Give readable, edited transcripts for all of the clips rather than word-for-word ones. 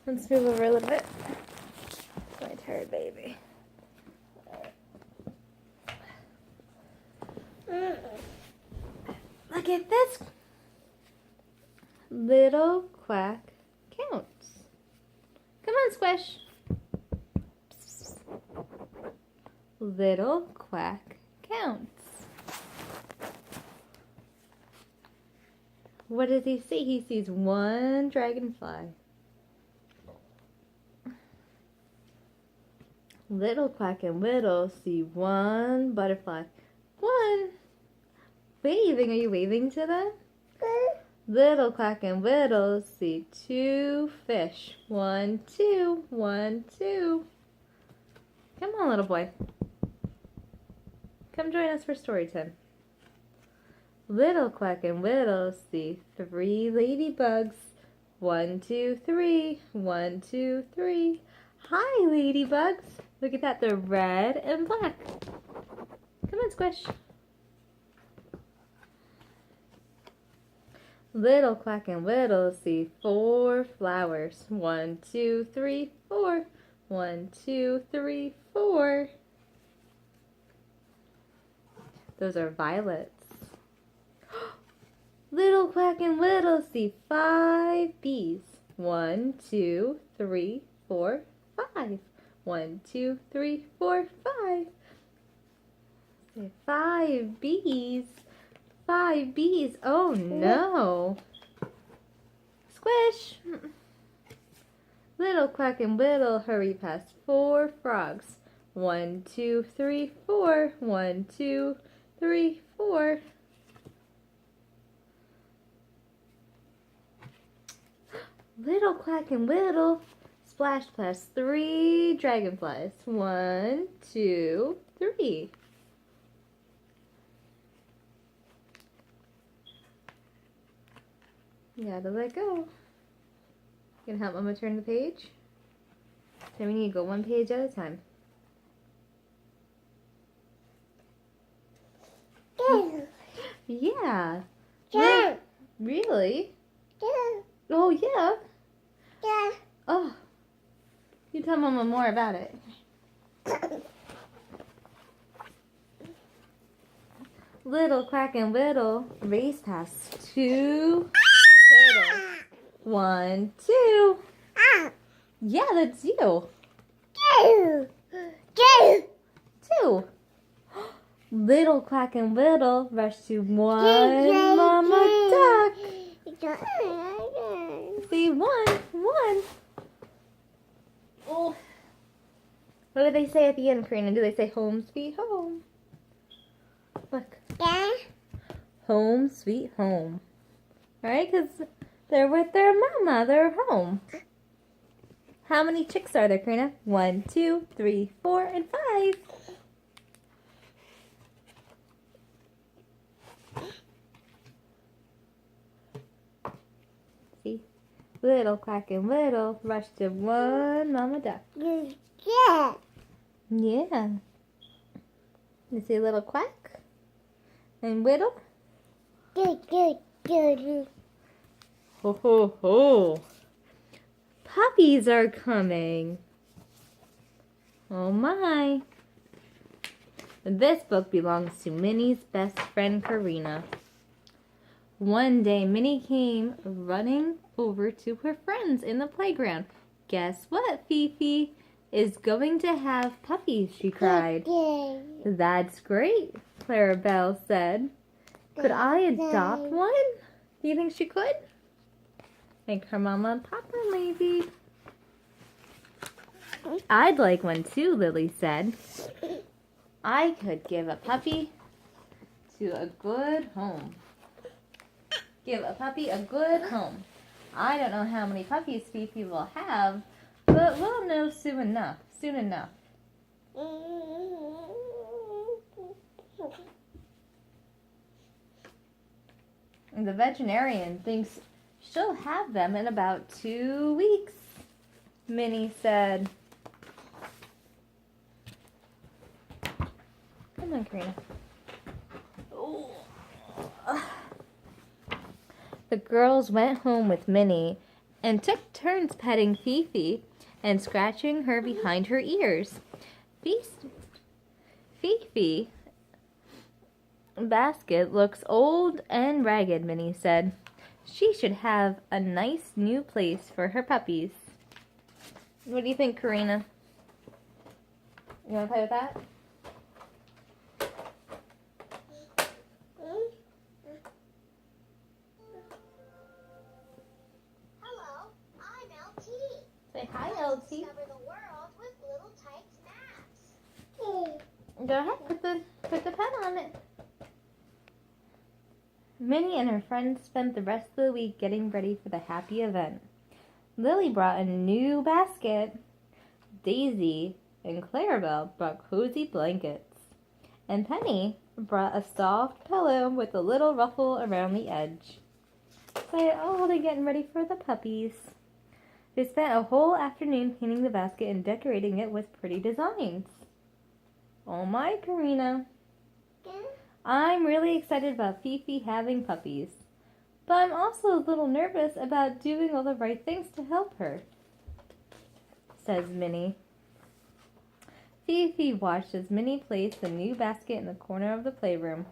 Let's move over a little bit. My tired baby. Look at this. Little quack counts. Come on, Squish. Little quack counts. What does he see? He sees one dragonfly. Little Quack and Little see one butterfly. One. Waving. Are you waving to them? Little Quack and Little see two fish. 1, 2. 1, 2. Come on, little boy. Come join us for story time. Little Quack and Little see 3 ladybugs. 1, 2, 3. 1, 2, 3. Hi, ladybugs. Look at that. They're red and black. Come on, Squish. Little Quack and Little see 4 flowers. 1, 2, 3, 4. 1, 2, 3, 4. Those are violets. Little Quack and Little see 5 bees. 1, 2, 3, 4, 5. 1, 2, 3, 4, 5. 5 bees. 5 bees. Oh no. Squish. Little Quack and Little hurry past 4 frogs. 1, 2, 3, 4. 1, 2, 3, 4. Little Quack and Little splash past 3 dragonflies. 1, 2, 3. You gotta let go. You gonna help Mama turn the page? So we need to go 1 page at a time. Yeah. Yeah. Really? Yeah. Oh, yeah. Yeah. Oh. You tell Mama more about it. Little Quack and Little race past 2 turtles. 1, 2. Yeah, that's you. 2. Little Quack and Little rush to 1 Mama Duck. See, 1. Oh. What do they say at the end, Karina? Do they say home sweet home? Look. Home sweet home. Right? Because they're with their mama. They're home. How many chicks are there, Karina? 1, 2, 3, 4, and 5. See? Little Quack and Little rush to 1 Mama Duck. Yeah. Yeah. You see Little Quack and Little? Ho, ho, ho. Puppies are coming. Oh my. This book belongs to Minnie's best friend, Karina. One day, Minnie came running over to her friends in the playground. Guess what, Fifi? Is going to have puppies, she cried. That's great, Clarabelle said. Could I adopt one? Do you think she could? Like her mama and papa, maybe. I'd like one too, Lily said. I could give a puppy to a good home. Give a puppy a good home. I don't know how many puppies Fifi will have, but we'll know soon enough. And the veterinarian thinks she'll have them in about 2 weeks, Minnie said. Come on, Karina. The girls went home with Minnie and took turns petting Fifi and scratching her behind her ears. Fifi basket looks old and ragged, Minnie said. She should have a nice new place for her puppies. What do you think, Karina? You want to play with that? Hello, I'm LT. Say hi, Let's LT. discover the world with little Tyke's maps. Go ahead, put the pen on it. Minnie and her friends spent the rest of the week getting ready for the happy event. Lily brought a new basket. Daisy and Clarabelle brought cozy blankets. And Penny brought a soft pillow with a little ruffle around the edge. So they're getting ready for the puppies. They spent a whole afternoon painting the basket and decorating it with pretty designs. Oh my, Karina. I'm really excited about Fifi having puppies. But I'm also a little nervous about doing all the right things to help her, says Minnie. Fifi watched as Minnie placed the new basket in the corner of the playroom.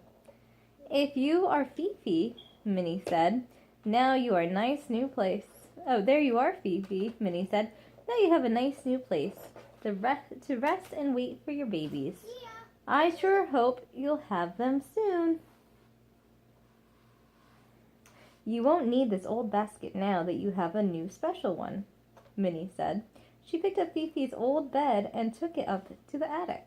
If you are Fifi, Minnie said, now you are a nice new place. Oh, there you are, Fifi, Minnie said. Now you have a nice new place to rest and wait for your babies. Yeah. I sure hope you'll have them soon. You won't need this old basket now that you have a new special one, Minnie said. She picked up Fifi's old bed and took it up to the attic.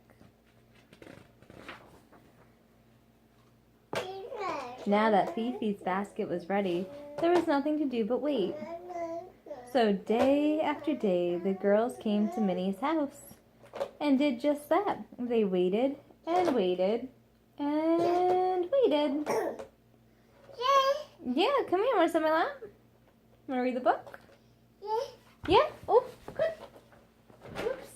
Now that Fifi's basket was ready, there was nothing to do but wait. So day after day, the girls came to Minnie's house and did just that. They waited and waited and waited. Yeah, come here. Want to sit on my lap? Want to read the book? Yeah? Oh, good. Oops.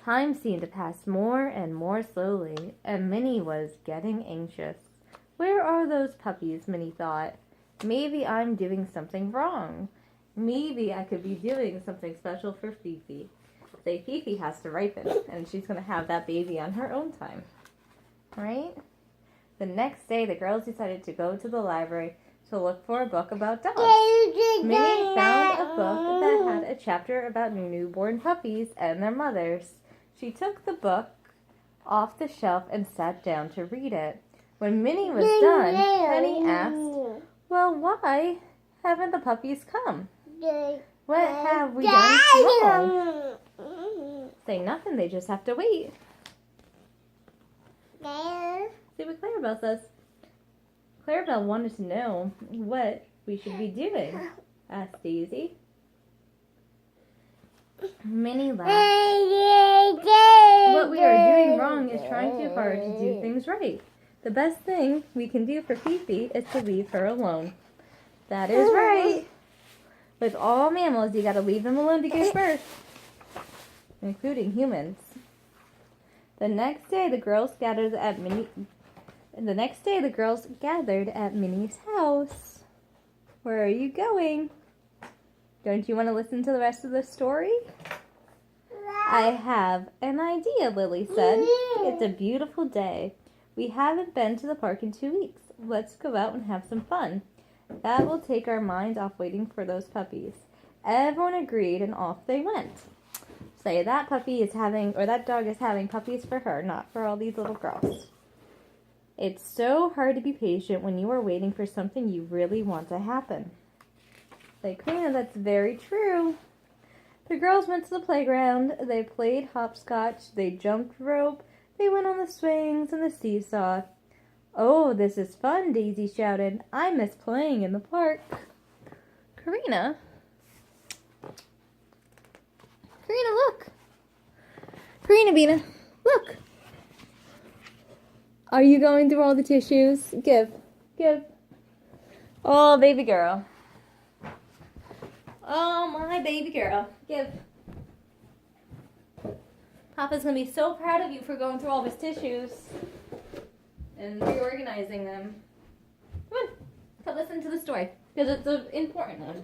Time seemed to pass more and more slowly, and Minnie was getting anxious. Where are those puppies, Minnie thought. Maybe I'm doing something wrong. Maybe I could be doing something special for Fifi. Say Fifi has to ripen, and she's going to have that baby on her own time. Right? The next day, the girls decided to go to the library to look for a book about dogs. Minnie found a book that had a chapter about newborn puppies and their mothers. She took the book off the shelf and sat down to read it. When Minnie was done, Penny asked, well, why haven't the puppies come? What have we done wrong? Say nothing, they just have to wait. See what Clarabelle says. Clarabelle wanted to know what we should be doing, asked Daisy. Minnie laughed. What we are doing wrong is trying too hard to do things right. The best thing we can do for Fifi is to leave her alone. That is right. With all mammals, you gotta leave them alone to give birth, including humans. The next day, the girls gathered at Minnie's house. Where are you going? Don't you want to listen to the rest of the story? I have an idea, Lily said. It's a beautiful day. We haven't been to the park in 2 weeks. Let's go out and have some fun. That will take our minds off waiting for those puppies. Everyone agreed and off they went. Say that dog is having puppies for her, not for all these little girls. It's so hard to be patient when you are waiting for something you really want to happen. Say, Karina, that's very true. The girls went to the playground. They played hopscotch. They jumped rope. They went on the swings and the seesaw. Oh, this is fun, Daisy shouted. I miss playing in the park. Karina, look. Karina, Bina, look. Are you going through all the tissues? Give. Oh, baby girl. Oh, my baby girl. Give. Papa's going to be so proud of you for going through all of his tissues and reorganizing them. Come on, come listen to the story because it's an important one.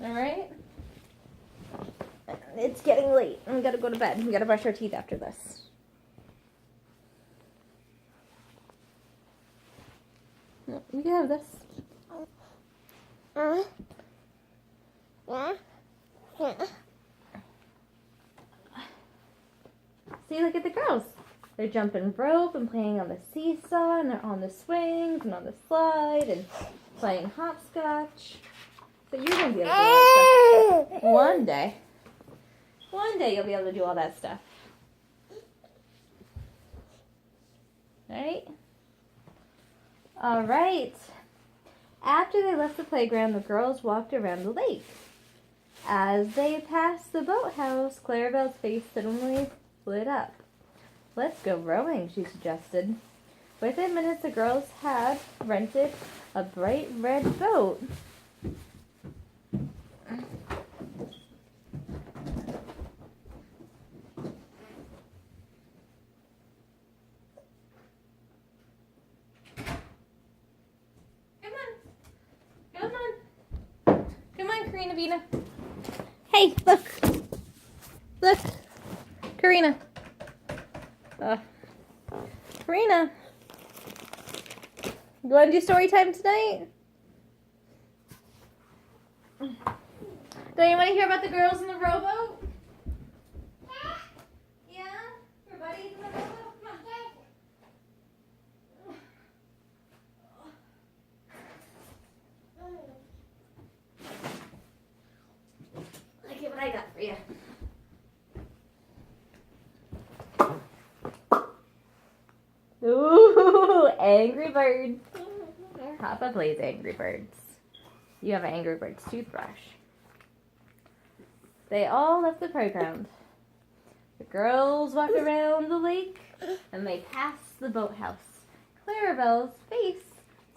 All right? It's getting late. We got to go to bed. We got to brush our teeth after this. No, you can have this. Yeah. Yeah. See, look at the girls. They're jumping rope and playing on the seesaw, and they're on the swings and on the slide and playing hopscotch. So you're going to be able to do all that stuff one day. One day you'll be able to do all that stuff. Right? All right. After they left the playground, the girls walked around the lake. As they passed the boathouse, Clarabelle's face suddenly lit up. Let's go rowing, she suggested. Within minutes, the girls had rented a bright red boat. Come on, Karina Vina. Hey, look. Look. Karina. Karina. You want to do story time tonight? Don't you want to hear about the girls in the rowboat? Yeah? Your buddies in the rowboat? Come on. Look at what I got for you. Ooh, Angry Birds. Papa plays Angry Birds. You have an Angry Birds toothbrush. They all left the playground. The girls walked around the lake, and they passed the boathouse. Clarabelle's face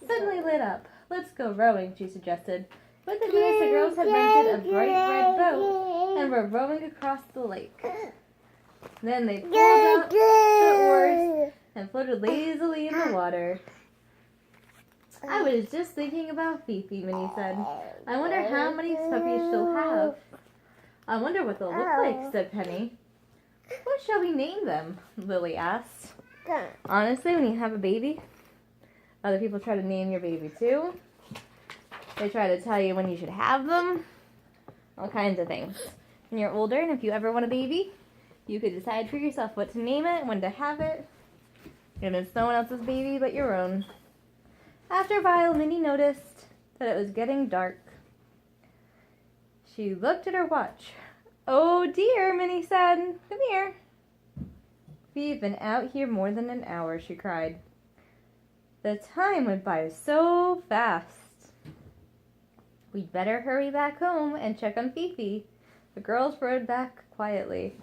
suddenly lit up. Let's go rowing, she suggested. Within minutes, the girls had rented a bright red boat and were rowing across the lake. Then they pulled up the oars and floated lazily in the water. I was just thinking about Fifi, Minnie said. I wonder how many puppies she'll have. I wonder what they'll look like, said Penny. What shall we name them? Lily asked. Honestly, when you have a baby, other people try to name your baby too. They try to tell you when you should have them. All kinds of things. When you're older, and if you ever want a baby, you could decide for yourself what to name it, when to have it. And it's no one else's baby but your own. After a while, Minnie noticed that it was getting dark. She looked at her watch. Oh dear, Minnie said. Come here. We've been out here more than an hour, she cried. The time went by so fast. We'd better hurry back home and check on Fifi. The girls rode back quietly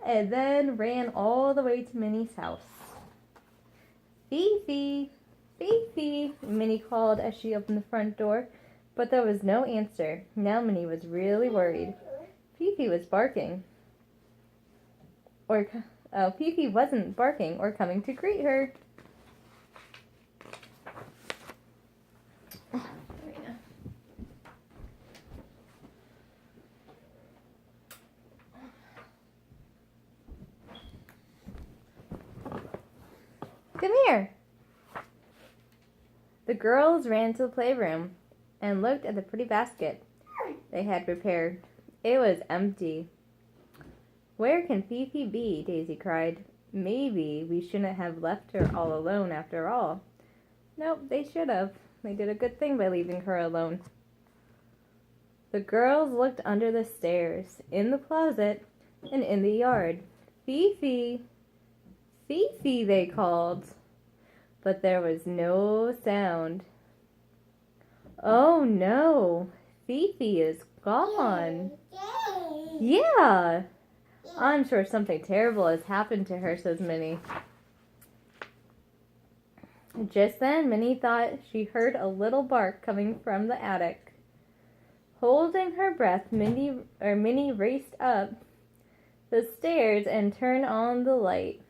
and then ran all the way to Minnie's house. Fifi, Fifi, Minnie called as she opened the front door, but there was no answer. Now Minnie was really worried. Fifi was barking. Fifi wasn't barking or coming to greet her. Come here. The girls ran to the playroom and looked at the pretty basket they had prepared. It was empty. Where can Fifi be? Daisy cried. Maybe we shouldn't have left her all alone after all. Nope, they should have. They did a good thing by leaving her alone. The girls looked under the stairs, in the closet, and in the yard. Fifi! Fifi, they called. But there was no sound. Oh no! Fifi is gone. Yeah! I'm sure something terrible has happened to her, says Minnie. Just then, Minnie thought she heard a little bark coming from the attic. Holding her breath, Minnie raced up the stairs and turn on the light.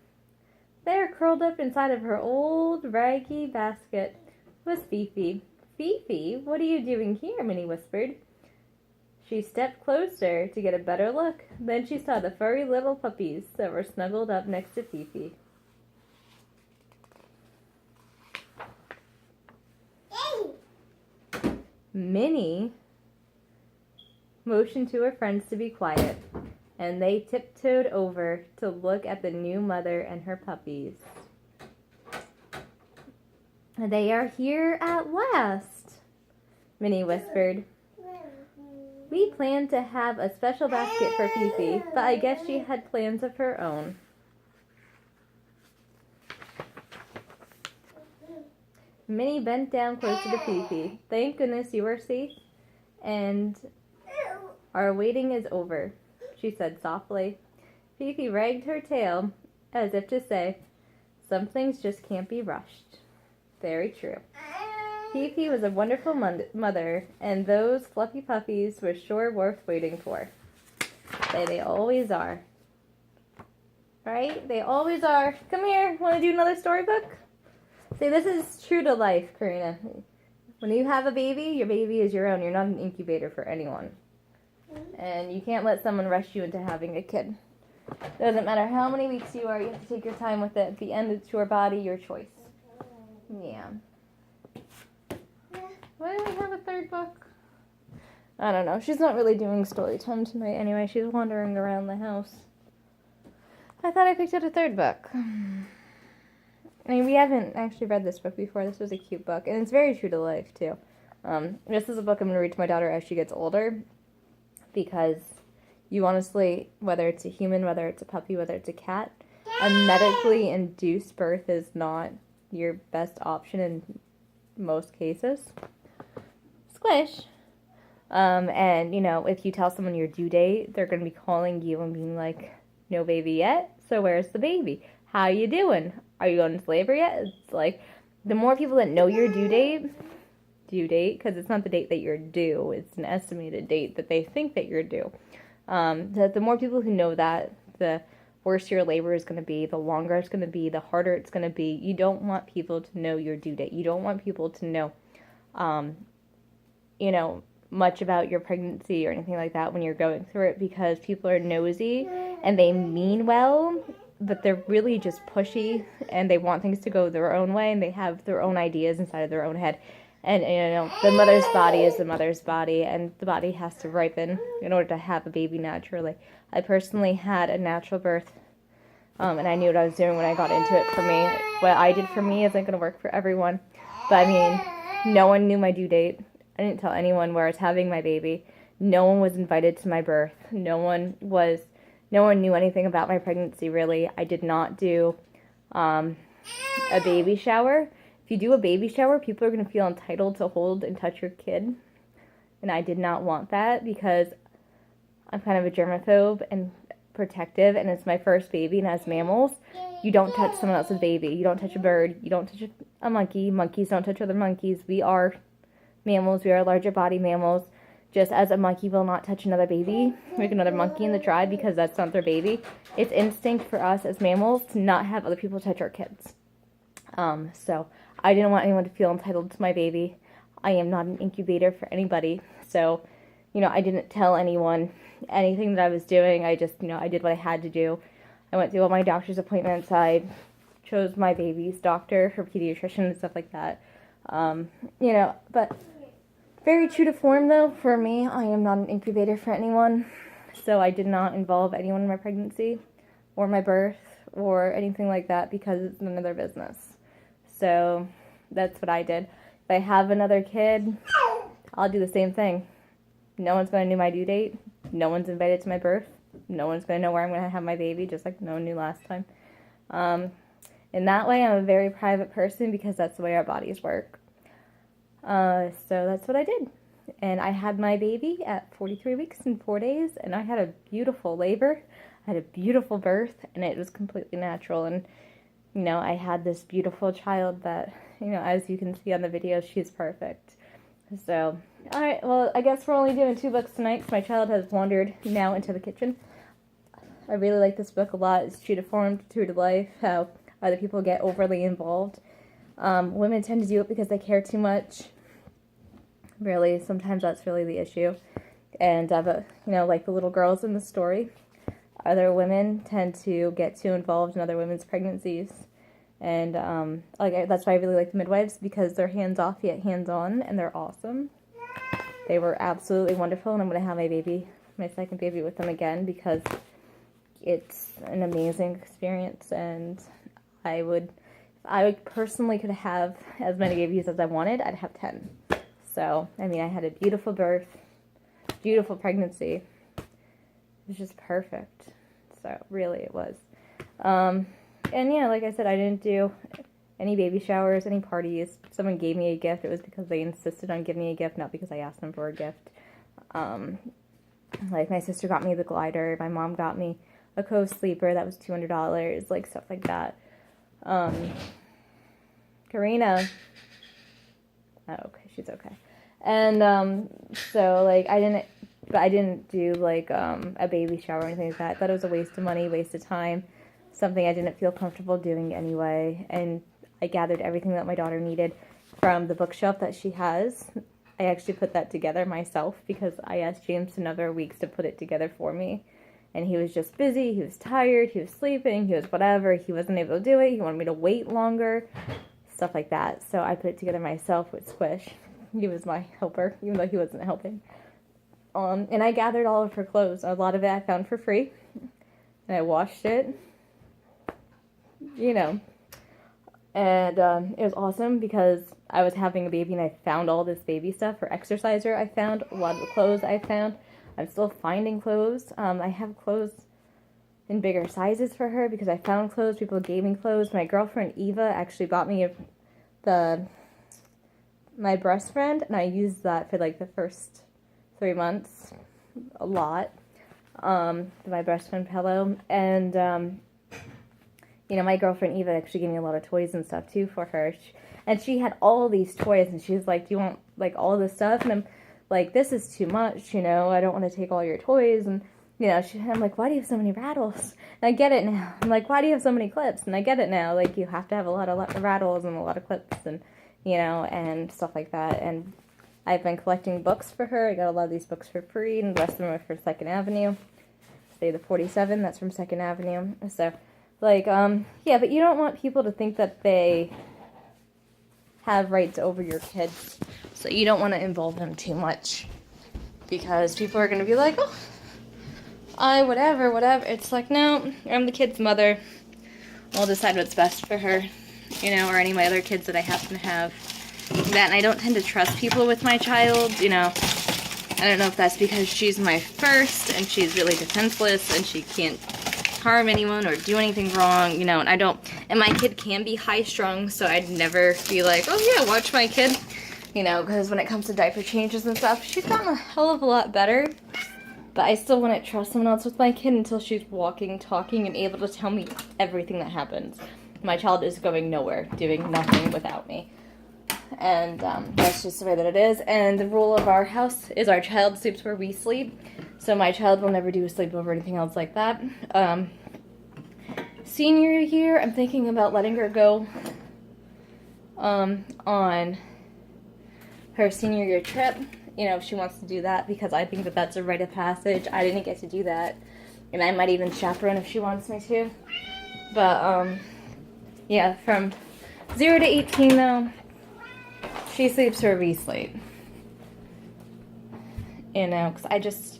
There, curled up inside of her old raggy basket, was Fifi. Fifi, what are you doing here? Minnie whispered. She stepped closer to get a better look. Then she saw the furry little puppies that were snuggled up next to Fifi. Minnie motioned to her friends to be quiet, and they tiptoed over to look at the new mother and her puppies. They are here at last, Minnie whispered. We planned to have a special basket for Fifi, but I guess she had plans of her own. Minnie bent down closer to Fifi. Thank goodness you are safe, and our waiting is over, she said softly. Fifi wagged her tail as if to say, some things just can't be rushed. Very true. Fifi was a wonderful mother, and those fluffy puppies were sure worth waiting for. They always are. Right? They always are. Come here. Want to do another storybook? See, this is true to life, Karina. When you have a baby, your baby is your own. You're not an incubator for anyone. And you can't let someone rush you into having a kid. Doesn't matter how many weeks you are, you have to take your time with it. At the end, it's your body, your choice. Yeah. Why do we have a third book? I don't know. She's not really doing story time tonight anyway. She's wandering around the house. I thought I picked out a third book. I mean, we haven't actually read this book before. This was a cute book. And it's very true to life, too. This is a book I'm going to read to my daughter as she gets older. Because you honestly, whether it's a human, whether it's a puppy, whether it's a cat, a medically induced birth is not your best option in most cases. Squish. And, you know, if you tell someone your due date, they're going to be calling you and being like, no baby yet? So where's the baby? How you doing? Are you going into labor yet? It's like, the more people that know your due date, because it's not the date that you're due, it's an estimated date that they think that you're due. The more people who know that, the worse your labor is going to be, the longer it's going to be, the harder it's going to be. You don't want people to know your due date. You don't want people to know, you know, much about your pregnancy or anything like that when you're going through it, because people are nosy and they mean well, but they're really just pushy and they want things to go their own way and they have their own ideas inside of their own head. And, you know, the mother's body is the mother's body, and the body has to ripen in order to have a baby naturally. I personally had a natural birth, and I knew what I was doing when I got into it. For me, what I did for me isn't going to work for everyone. But, I mean, no one knew my due date. I didn't tell anyone where I was having my baby. No one was invited to my birth. No one knew anything about my pregnancy, really. I did not do a baby shower. If you do a baby shower, people are going to feel entitled to hold and touch your kid. And I did not want that because I'm kind of a germaphobe and protective, and it's my first baby, and as mammals, you don't touch someone else's baby. You don't touch a bird. You don't touch a monkey. Monkeys don't touch other monkeys. We are mammals. We are larger body mammals. Just as a monkey will not touch another baby, like another monkey in the tribe, because that's not their baby. It's instinct for us as mammals to not have other people touch our kids. So I didn't want anyone to feel entitled to my baby. I am not an incubator for anybody. So, you know, I didn't tell anyone anything that I was doing. I just, you know, I did what I had to do. I went through all my doctor's appointments. I chose my baby's doctor, her pediatrician, and stuff like that. You know, but very true to form, though. For me, I am not an incubator for anyone. So I did not involve anyone in my pregnancy or my birth or anything like that because it's none of their business. So that's what I did. If I have another kid, I'll do the same thing. No one's going to know my due date. No one's invited to my birth. No one's going to know where I'm going to have my baby, just like no one knew last time. In that way, I'm a very private person because that's the way our bodies work. So that's what I did. And I had my baby at 43 weeks and 4 days, and I had a beautiful labor. I had a beautiful birth, and it was completely natural. And you know, I had this beautiful child that, you know, as you can see on the video, she's perfect. So, alright, well, I guess we're only doing 2 books tonight because my child has wandered now into the kitchen. I really like this book a lot. It's true to form, true to life, how other people get overly involved. Women tend to do it because they care too much. Really, sometimes that's really the issue. And, but, you know, like the little girls in the story, other women tend to get too involved in other women's pregnancies. And that's why I really like the midwives, because they're hands-off yet hands-on, and they're awesome. They were absolutely wonderful, and I'm going to have my second baby with them again, because it's an amazing experience, and I would personally could have as many babies as I wanted. I'd have 10. So, I mean, I had a beautiful birth, beautiful pregnancy. It was just perfect. So, really, it was. And yeah, like I said, I didn't do any baby showers, any parties. Someone gave me a gift. It was because they insisted on giving me a gift, not because I asked them for a gift. Like, my sister got me the glider. My mom got me a co-sleeper. That was $200. Like, stuff like that. Karina. Oh, okay. She's okay. And, so, like, I didn't do, like, a baby shower or anything like that. I thought it was a waste of money, waste of time. Something I didn't feel comfortable doing anyway. And I gathered everything that my daughter needed from the bookshelf that she has. I actually put that together myself because I asked James to another weeks to put it together for me. And he was just busy, he was tired, he was sleeping, he was whatever. He wasn't able to do it, he wanted me to wait longer, stuff like that. So I put it together myself with Squish. He was my helper, even though he wasn't helping. And I gathered all of her clothes. A lot of it I found for free. And I washed it. You know. And it was awesome because I was having a baby and I found all this baby stuff. For Exerciser, I found a lot of the clothes I found. I'm still finding clothes. I have clothes in bigger sizes for her because I found clothes. People gave me clothes. My girlfriend Eva actually bought me my breast friend, and I used that for like the first 3 months a lot. My breast friend pillow. And you know, my girlfriend Eva actually gave me a lot of toys and stuff too for her. And she had all these toys, and she was like, do you want like all this stuff? And I'm like, this is too much, you know, I don't want to take all your toys. And, you know, I'm like, why do you have so many rattles? And I get it now. I'm like, why do you have so many clips? And I get it now. Like, you have to have a lot of rattles and a lot of clips and, you know, and stuff like that. And I've been collecting books for her. I got a lot of these books for free, and the rest of them are for 2nd Avenue. Say the 47, that's from 2nd Avenue. So, like, yeah, but you don't want people to think that they have rights over your kids. So you don't want to involve them too much. Because people are going to be like, oh, whatever. It's like, no, I'm the kid's mother. I'll decide what's best for her. You know, or any of my other kids that I happen to have. That, and I don't tend to trust people with my child, you know. I don't know if that's because she's my first and she's really defenseless and she can't harm anyone or do anything wrong, you know, and my kid can be high-strung, so I'd never be like, oh yeah, watch my kid, you know, because when it comes to diaper changes and stuff, she's gotten a hell of a lot better, but I still wouldn't trust someone else with my kid until she's walking, talking, and able to tell me everything that happens. My child is going nowhere, doing nothing without me, and that's just the way that it is. And the rule of our house is our child sleeps where we sleep. So my child will never do a sleepover or anything else like that. Senior year, I'm thinking about letting her go on her senior year trip. You know, if she wants to do that, because I think that that's a rite of passage. I didn't get to do that. And I might even chaperone if she wants me to. But, yeah, from 0 to 18, though, she sleeps where we sleep. You know, because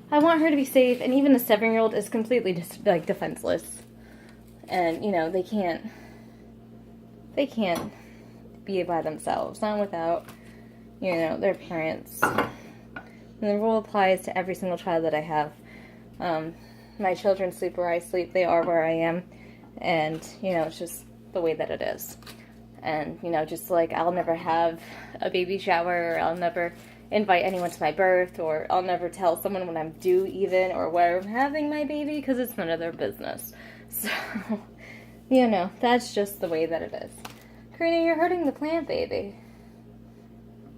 I want her to be safe, and even a 7-year-old is completely just, like, defenseless. And, you know, they can't be by themselves, not without, you know, their parents. And the rule applies to every single child that I have. My children sleep where I sleep, they are where I am, and, you know, it's just the way that it is. And, you know, just like, I'll never have a baby shower, or I'll never invite anyone to my birth, or I'll never tell someone when I'm due even, or where I'm having my baby, because it's none of their business. So, you know, that's just the way that it is. Karina, you're hurting the plant, baby.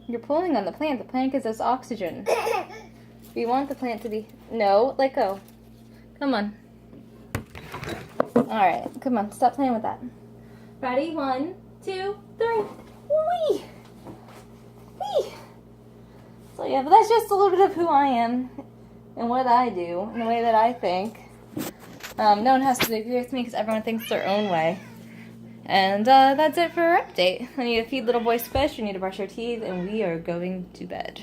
You're pulling on the plant. The plant gives us oxygen. We want the plant to be... No, let go. Come on. Alright, come on, stop playing with that. Ready? 1, 2, 3. Whee! Whee! So yeah, but that's just a little bit of who I am and what I do and the way that I think. No one has to agree with me because everyone thinks their own way. And that's it for our update. I need to feed little boys fish, we need to brush our teeth, and we are going to bed.